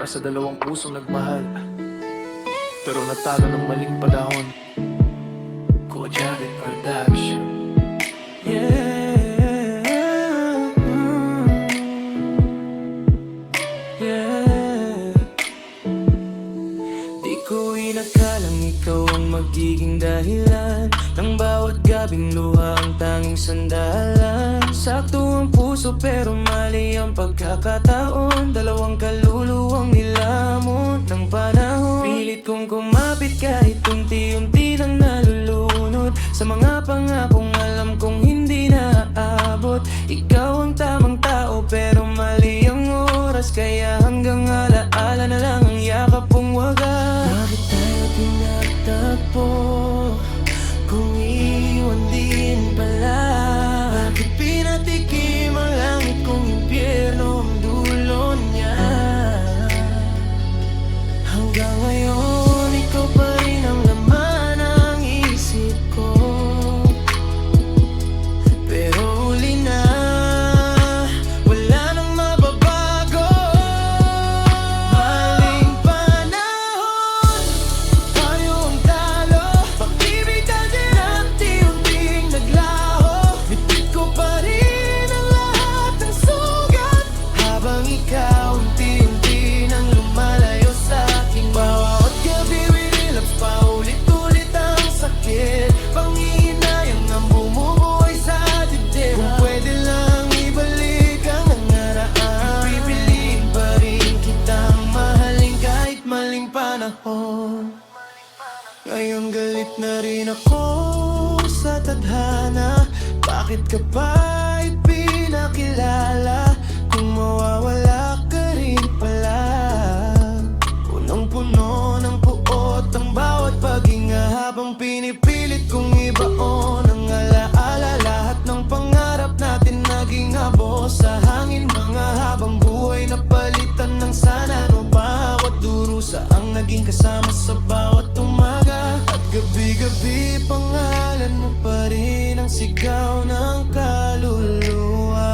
para sa dalawang pusong nagmahal, pero natalo ng maling panahon. Kojavit Production. Yeah, yeah. Di ko inakalang ikaw ang magiging dahilan ng bawat gabing luha ang tanging sandalan. Sakto ang puso pero mali ang pagkakataon. Dalawang kaluluwang nilamon ng panahon. Pilit kong kumapit kahit unti-unti lang nalulunod sa mga pangakong alam kong hindi naaabot. Ikaw ang tamang tao pero mali ang oras, kaya hanggang alaala na lang ang yakap kong wagas. Bakit tayo pinagtagpo kung iwan din pala? Bakit pinatikim ang langit kung impyerno ang dulo niya? Hanggang ngayon, ikaw pa rin ang laman ng isip ko. Pero huli na, wala nang mababago. Maling panahon, tayo ang talo. Pag-ibig natin unti-unting naglaho. Bitbit ko pa rin ang lahat ng sugat, habang ikaw unti-unti nang lumalayo sa aking bawat gabi. Winilabs pa ulit-ulit ang sakit, panghihinayang ang bumubuhay sa dibdib. Kung pwede lang ibalik ang nangaraan, pipiliin pa rin kitang mahalin kahit maling panahon. Ngayon galit na rin ako sa tadhana. Bakit ka pa ipinakilala kung mawawala ka rin pala? Punong-puno ng puot ang bawat paghinga, habang pinipilit kong ibaon ang alaala. Lahat ng pangarap natin naging abo sa hangin. Mga habang buhay na palitan ng sana. No bawat durusa ang naging kasama sa bawat umaga. At gabi-gabi pangalan mo pa rin ang sigaw ng kaluluwa.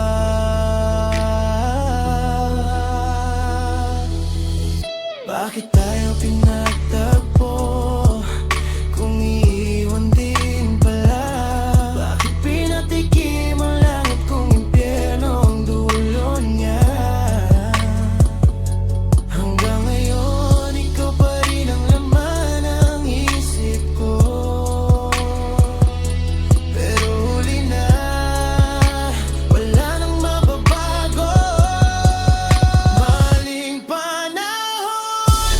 Bakit tayo pinagtagpo kung iiwan din pala? Bakit pinatikim ang langit kung impyerno ang dulo niya? Hanggang ngayon, ikaw pa rin ang laman ng isip ko. Pero huli na, wala nang mababago. Maling panahon,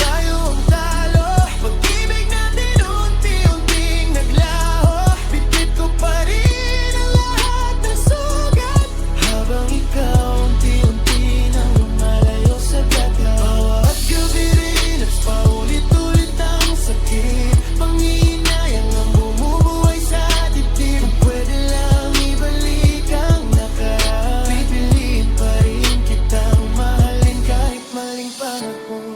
tayo ang talo. Pag-ibig natin unti-unting naglaho. Bitbit ko pa rin ang lahat ng sugat, habang ikaw unti-unti nang lumalayo sa dagat. Bawat gabi rinats pa ulit-ulit ang sakit, panghihinayang ang bumubuhay sa dibdib. Kung pwede lang ibalik ang nakaraan, pipiliin pa rin kitang mahalin kahit maling panahon.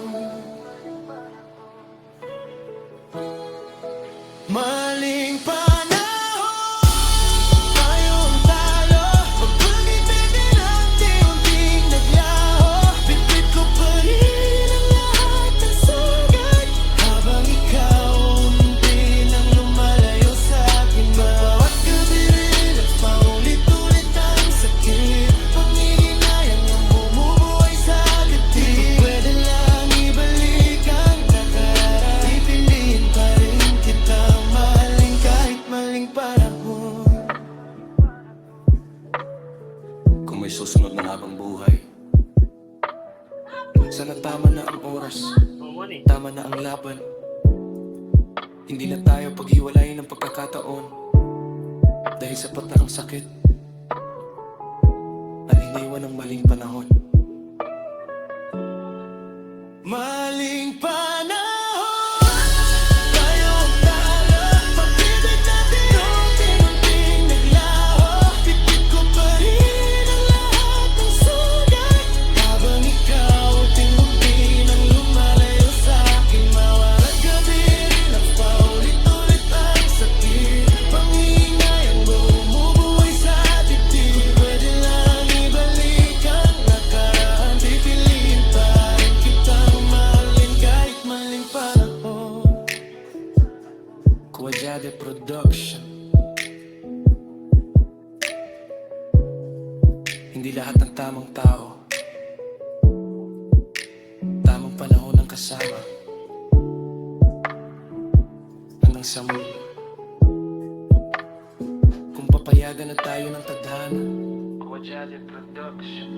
Maling panahon, tayo ang talo. Pag-ibig natin unti-unting naglaho. Bitbit ko pa rin ang lahat ng sugat, habang ikaw unti nang lumalayo sa akin. Bawat gabi rinats pa ulit-ulit ang sakit, panghihinayang ang bumubuhay sa dibdib. Pwede lang ibalik ang nakaraan, pipiliin pa rin kitang mahalin kahit maling panahon. Kung may susunod na habang buhay, sana tama na ang oras, tama na ang laban. Hindi na tayo paghiwalayin ng pagkakataon, dahil sapat na ang sakit at iniwan ng maling panahon. Maling panahon, tayo ang talo. Pag-ibig natin unti-unting naglaho. Bitbit ko pa rin ang lahat ng sugat, habang ikaw unti-unti nang lumalayo sa akin. Bawat gabi rinats pa ulit-ulit ang sakit, panghihinayang bumubuhay sa dibdib. Kung pwede lang ibalik ang nakaraan, pipiliin pa rin kita Hindi lahat ng tamang tao tamang panahon ng kasama hanggang sa muli. Kung papayagan na tayo ng tadhana, Quadjali Production.